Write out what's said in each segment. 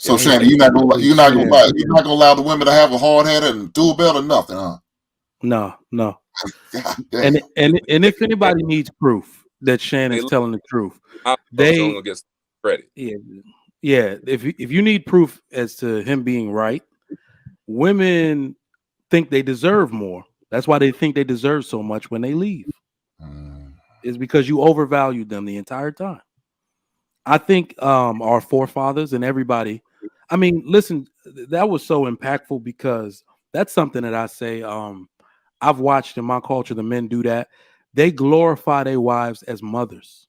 So Shannon, you're not gonna allow the women to have a hard head and do better, nothing, huh? No. God And damn. if anybody needs proof that Shannon's telling the truth, they get credit. Yeah. If you need proof as to him being right, women think they deserve more. That's why they think they deserve so much when they leave. Is because you overvalued them the entire time. I think our forefathers and everybody, I mean, listen, that was so impactful because that's something that I say I've watched in my culture the men do that. They glorify their wives as mothers.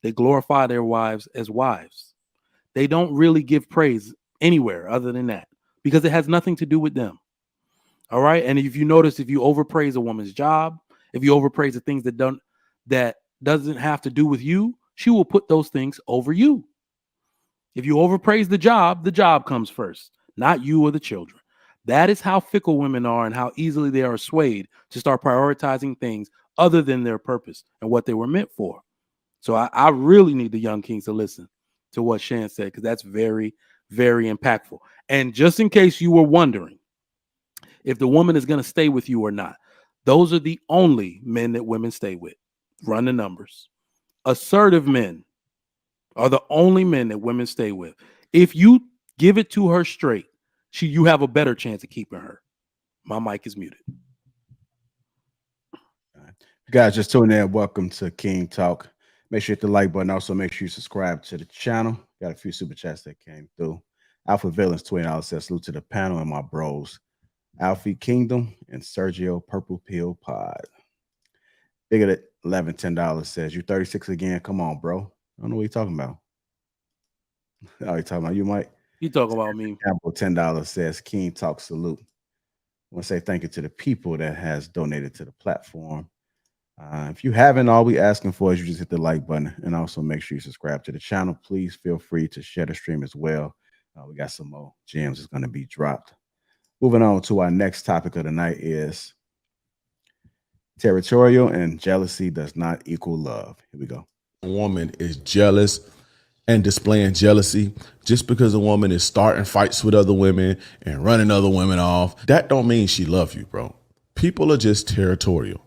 They glorify their wives as wives. They don't really give praise anywhere other than that because it has nothing to do with them. All right. And if you notice, if you overpraise a woman's job, if you overpraise the things that doesn't have to do with you, she will put those things over you. If you overpraise the job comes first, not you or the children. That is how fickle women are and how easily they are swayed to start prioritizing things other than their purpose and what they were meant for. So I really need the young kings to listen to what Shan said because that's very, very impactful. And just in case you were wondering if the woman is going to stay with you or not, those are the only men that women stay with. Run the numbers. Assertive men are the only men that women stay with. If you give it to her straight, you have a better chance of keeping her. My mic is muted. Guys, just tune in. Welcome to King Talk. Make sure you hit the like button. Also, make sure you subscribe to the channel. Got a few super chats that came through. Alpha Villains $20 says salute to the panel and my bros. Alfie Kingdom and Sergio Purple Pill Pod. Bigger at $11.10 says you 36 again. Come on, bro. I don't know what you're talking about. Oh, you talking about you, Mike? You talking about me? Campbell $10 says King Talk salute. I want to say thank you to the people that has donated to the platform. If you haven't, all we asking for is you just hit the like button and also make sure you subscribe to the channel. Please feel free to share the stream as well. We got some more gems that's going to be dropped. Moving on to our next topic of the night is territorial and jealousy does not equal love. Here we go. A woman is jealous and displaying jealousy just because a woman is starting fights with other women and running other women off. That don't mean she loves you, bro. People are just territorial.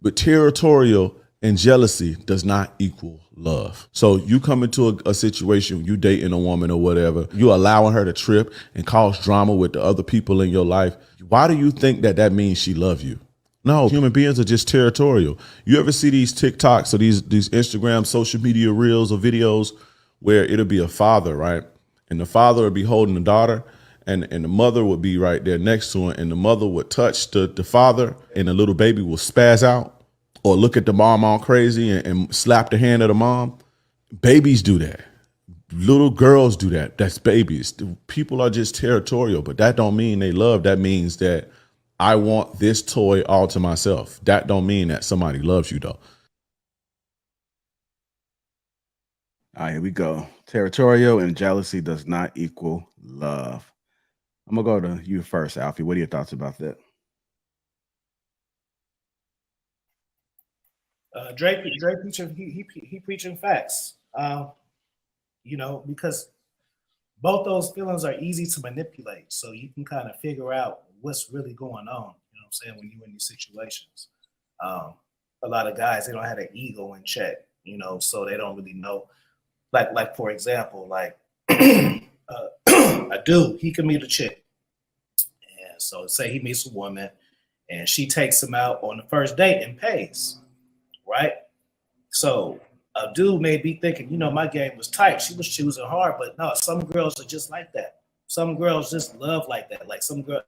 But territorial and jealousy does not equal love. So you come into a situation, you dating a woman or whatever, you allowing her to trip and cause drama with the other people in your life. Why do you think that means she loves you? No, human beings are just territorial. You ever see these TikToks or these Instagram social media reels or videos where it'll be a father, right? And the father will be holding the daughter and the mother would be right there next to her, and the mother would touch the father and the little baby will spaz out or look at the mom all crazy and slap the hand of the mom. Babies do that. Little girls do that. That's babies. People are just territorial, but that don't mean they love. That means that I want this toy all to myself. That don't mean that somebody loves you, though. All right, here we go. Territorial and jealousy does not equal love. I'm going to go to you first, Alfie. What are your thoughts about that? Drake preaching, he preaching facts. You know, because both those feelings are easy to manipulate. So you can kind of figure out what's really going on, you know what I'm saying, when you're in these situations. A lot of guys, they don't have their ego in check, you know, so they don't really know. Like for example, like a dude, he can meet a chick. And so say he meets a woman and she takes him out on the first date and pays, right? So a dude may be thinking, you know, my game was tight. She was choosing hard, but no, some girls are just like that. Some girls just love like that. Like some girl,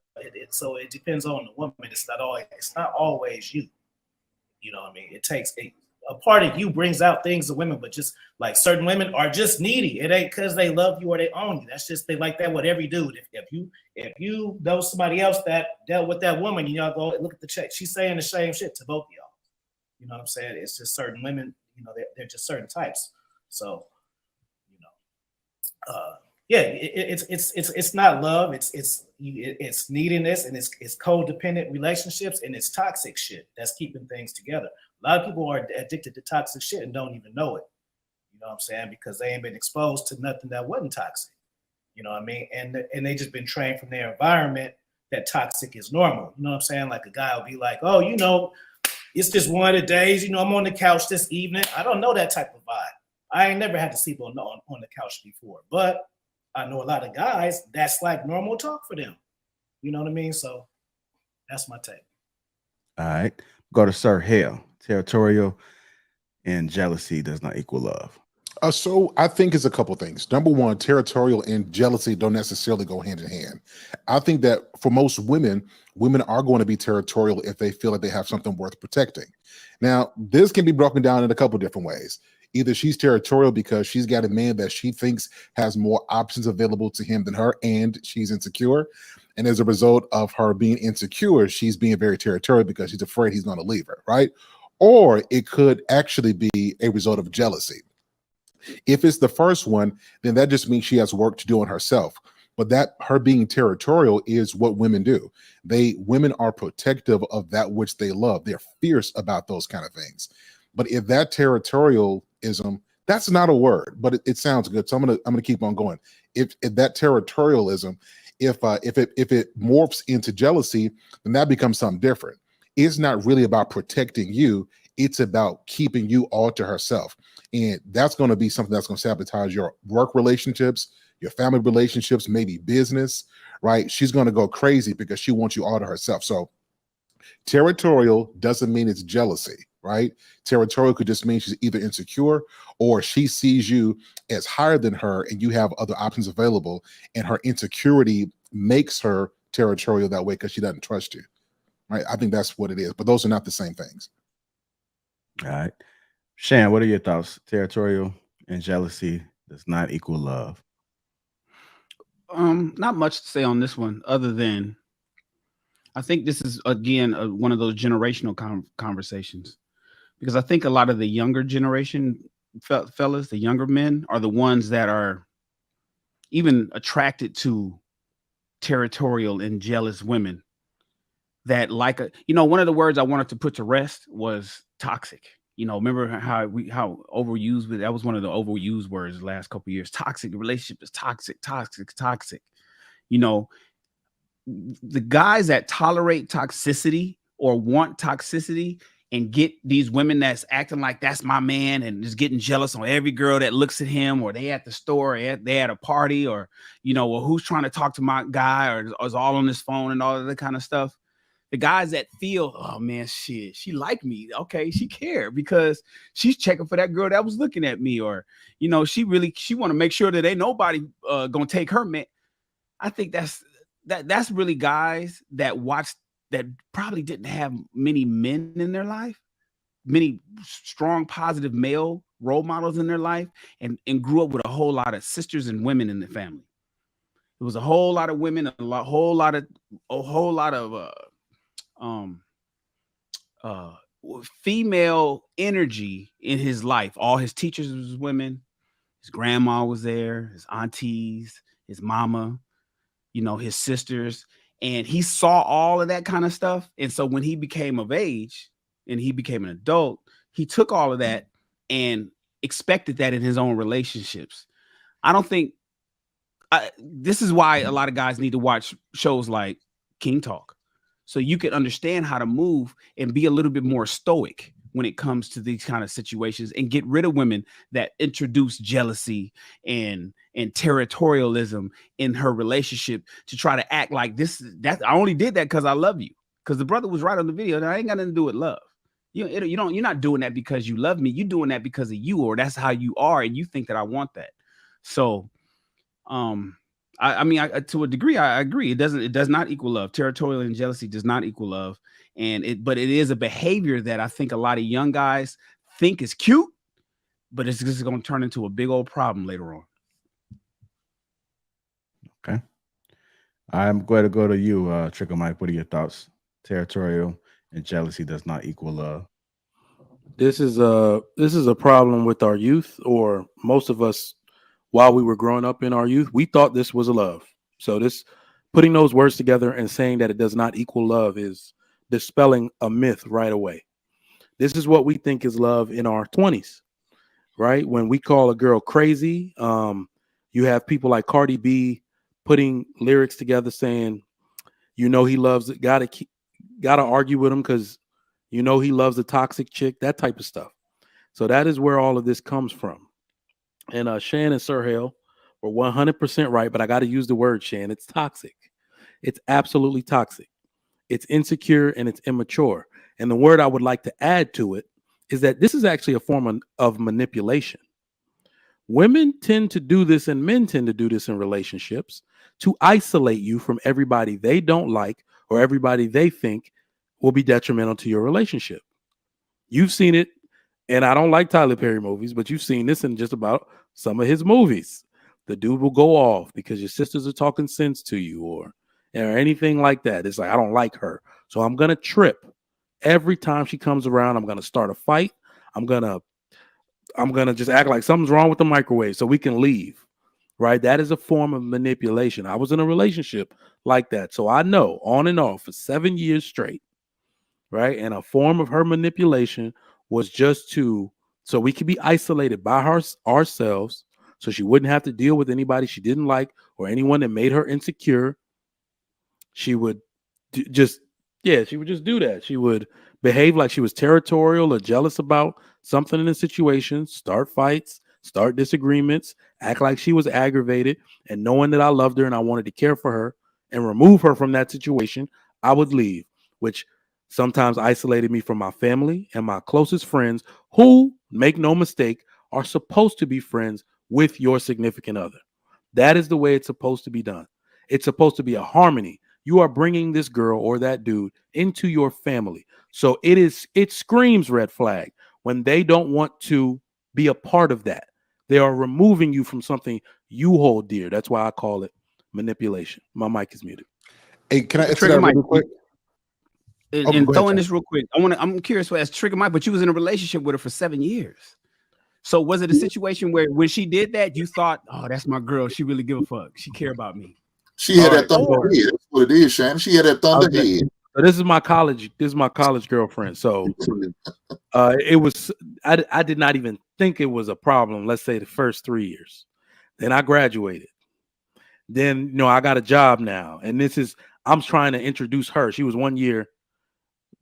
so it depends on the woman. It's not always you. You know what I mean? It takes a part of you brings out things to women, but just like certain women are just needy. It ain't because they love you or they own you. That's just, they like that with every dude. If you know somebody else that dealt with that woman, you know, go look at the check. She's saying the same shit to both of y'all. You know what I'm saying? It's just certain women, you know, they're just certain types. So, you know, yeah, it's not love. It's neediness, and it's codependent relationships, and it's toxic shit that's keeping things together. A lot of people are addicted to toxic shit and don't even know it. You know what I'm saying? Because they ain't been exposed to nothing that wasn't toxic. You know what I mean? And they just been trained from their environment that toxic is normal. You know what I'm saying? Like a guy will be like, oh, you know, it's just one of the days, you know, I'm on the couch this evening. I don't know that type of vibe. I ain't never had to sleep on the couch before, but I know a lot of guys, that's like normal talk for them. You know what I mean? So that's my take. All right. Go to Sir Hale. Territorial and jealousy does not equal love. So I think it's a couple things. Number one, territorial and jealousy don't necessarily go hand in hand. I think that for most women, women are going to be territorial if they feel like they have something worth protecting. Now, this can be broken down in a couple different ways. Either she's territorial because she's got a man that she thinks has more options available to him than her, and she's insecure. And as a result of her being insecure, she's being very territorial because she's afraid he's going to leave her, right? Or it could actually be a result of jealousy. If it's the first one, then that just means she has work to do on herself. But that her being territorial is what women do. Women are protective of that which they love. They're fierce about those kind of things. But if that territorialism, that's not a word, but it sounds good. So I'm gonna keep on going. If that territorialism, if it morphs into jealousy, then that becomes something different. It's not really about protecting you. It's about keeping you all to herself. And that's going to be something that's going to sabotage your work relationships, your family relationships, maybe business, right? She's going to go crazy because she wants you all to herself. So territorial doesn't mean it's jealousy, right? Territorial could just mean she's either insecure or she sees you as higher than her and you have other options available, and her insecurity makes her territorial that way because she doesn't trust you, right? I think that's what it is, but those are not the same things. All right. Shan, what are your thoughts? Territorial and jealousy does not equal love. Not much to say on this one other than I think this is, again, one of those generational conversations, because I think a lot of the younger generation fellas, the younger men, are the ones that are even attracted to territorial and jealous women that one of the words I wanted to put to rest was toxic. You know, remember how overused, that was one of the overused words the last couple of years. Toxic relationship is toxic. You know, the guys that tolerate toxicity or want toxicity and get these women that's acting like that's my man and just getting jealous on every girl that looks at him, or they at the store, or they at a party, or, you know, or who's trying to talk to my guy, or is all on his phone and all of that kind of stuff. The guys that feel, oh man, shit, she liked me. Okay, she cared because she's checking for that girl that was looking at me, or, you know, she want to make sure that ain't nobody gonna take her man. I think that's really guys that probably didn't have many men in their life, many strong, positive male role models in their life, and grew up with a whole lot of sisters and women in the family. It was a whole lot of women, a whole lot of female energy in his life. All his teachers was women. His grandma was there, his aunties, his mama, you know, his sisters. And he saw all of that kind of stuff. And so when he became of age and he became an adult, he took all of that and expected that in his own relationships. I don't think this is why a lot of guys need to watch shows like King Talk, so you can understand how to move and be a little bit more stoic when it comes to these kind of situations, and get rid of women that introduce jealousy and territorialism in her relationship to try to act like that I only did that because I love you. Because the brother was right on the video. That ain't got nothing to do with love. You're not doing that because you love me. You're doing that because of you, or that's how you are, and you think that I want that. So, I mean, to a degree, I agree. It does not equal love. Territorial and jealousy does not equal love, but it is a behavior that I think a lot of young guys think is cute, but it's just going to turn into a big old problem later on. Okay, I'm going to go to you, Trickle Mike. What are your thoughts? Territorial and jealousy does not equal love. This is a problem with our youth, or most of us. While we were growing up in our youth, we thought this was a love. So this, putting those words together and saying that it does not equal love, is dispelling a myth right away. This is what we think is love in our 20s, right? When we call a girl crazy, you have people like Cardi B putting lyrics together saying, you know, he loves it, gotta argue with him because you know he loves a toxic chick, that type of stuff. So that is where all of this comes from. And Shan and Sirhale were 100% right, but I got to use the word, Shan. It's toxic. It's absolutely toxic. It's insecure and it's immature. And the word I would like to add to it is that this is actually a form of manipulation. Women tend to do this and men tend to do this in relationships to isolate you from everybody they don't like or everybody they think will be detrimental to your relationship. You've seen it, and I don't like Tyler Perry movies, but you've seen this in just about some of his movies. The dude will go off because your sisters are talking sense to you or anything like that. It's like, I don't like her, so I'm going to trip. Every time she comes around, I'm going to start a fight. I'm going to just act like something's wrong with the microwave so we can leave, right? That is a form of manipulation. I was in a relationship like that, so I know on and off for 7 years straight, right? And a form of her manipulation was just so we could be isolated by ourselves so she wouldn't have to deal with anybody she didn't like or anyone that made her insecure. She would just do that. She would behave like she was territorial or jealous about something in the situation, start fights, start disagreements, act like she was aggravated, and knowing that I loved her and I wanted to care for her and remove her from that situation, I would leave, which sometimes isolated me from my family and my closest friends who, make no mistake, are supposed to be friends with your significant other. That is the way it's supposed to be done. It's supposed to be a harmony. You are bringing this girl or that dude into your family. So it screams red flag when they don't want to be a part of that. They are removing you from something you hold dear. That's why I call it manipulation. My mic is muted. Hey, can I answer that really quick? And throwing this real quick, I'm curious as Trigger Mike, but you was in a relationship with her for 7 years. So was it a situation where when she did that, you thought, oh, that's my girl. She really give a fuck. She care about me. She had that thunder head. That's what it is, Shannon. She had that thunder head. So this is my college girlfriend. So it was, I did not even think it was a problem. Let's say the first 3 years. Then I graduated. Then, I got a job now. And I'm trying to introduce her. She was 1 year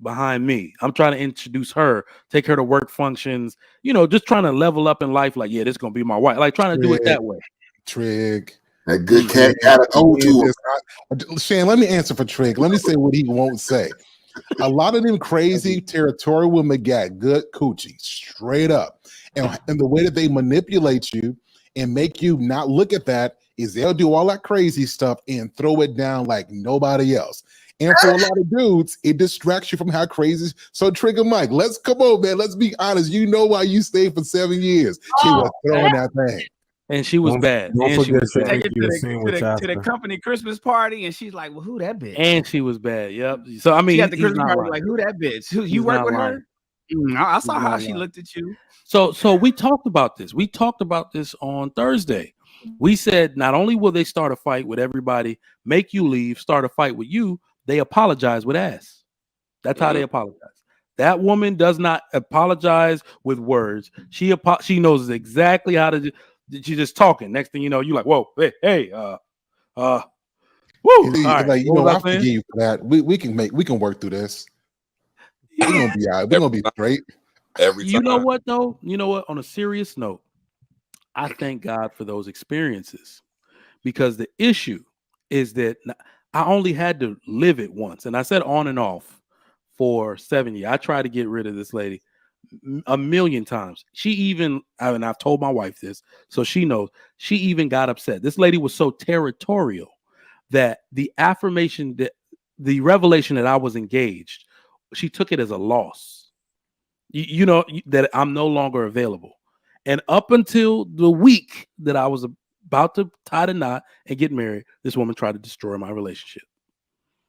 behind me. I'm trying to introduce her, take her to work functions, just trying to level up in life. Like, yeah, this is going to be my wife. Like trying to do it that way. Trig. That good cat attitude to him. Shan, let me answer for Trig. Let me say what he won't say. A lot of them crazy territorial women got good coochie, straight up. And the way that they manipulate you and make you not look at that is they'll do all that crazy stuff and throw it down like nobody else. And for a lot of dudes, it distracts you from how crazy. So Trigger Mike, come on, man. Let's be honest. You know why you stayed for 7 years. She was throwing that thing. And she was bad. Don't forget to take it to the company Christmas party, and she's like, "Well, who that bitch?" And she was bad. Yep. So I mean, she at the Christmas party, like, "Who that bitch? You work with lying. her?" I saw how she looked at you. So we talked about this. We talked about this on Thursday. We said not only will they start a fight with everybody, make you leave, start a fight with you, they apologize with ass. That's how they apologize. That woman does not apologize with words. She knows exactly how to. She's just talking. Next thing you know, you're like, whoa, hey, woo. All right. Like, I forgive you for that. We can work through this. We're gonna be all right. We're gonna be straight. Every time. You know what though? You know what? On a serious note, I thank God for those experiences, because the issue is that I only had to live it once, and I said on and off for 7 years. I tried to get rid of this lady a million times. She even, and I've told my wife this, so she knows, she even got upset. This lady was so territorial that the affirmation, that the revelation that I was engaged, she took it as a loss. That I'm no longer available. And up until the week that I was about to tie the knot and get married, this woman tried to destroy my relationship.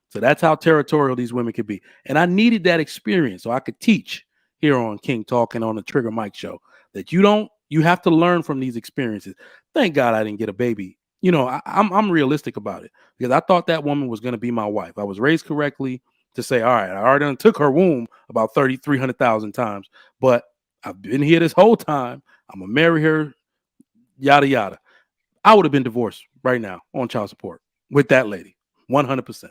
So that's how territorial these women could be. And I needed that experience so I could teach here on King Talk and on the Trigger Mike show that you have to learn from these experiences. Thank God I didn't get a baby. I'm realistic about it, because I thought that woman was going to be my wife. I was raised correctly to say, all right, I already took her womb about 300,000 times, but I've been here this whole time. I'm going to marry her, yada, yada. I would have been divorced right now on child support with that lady. 100%.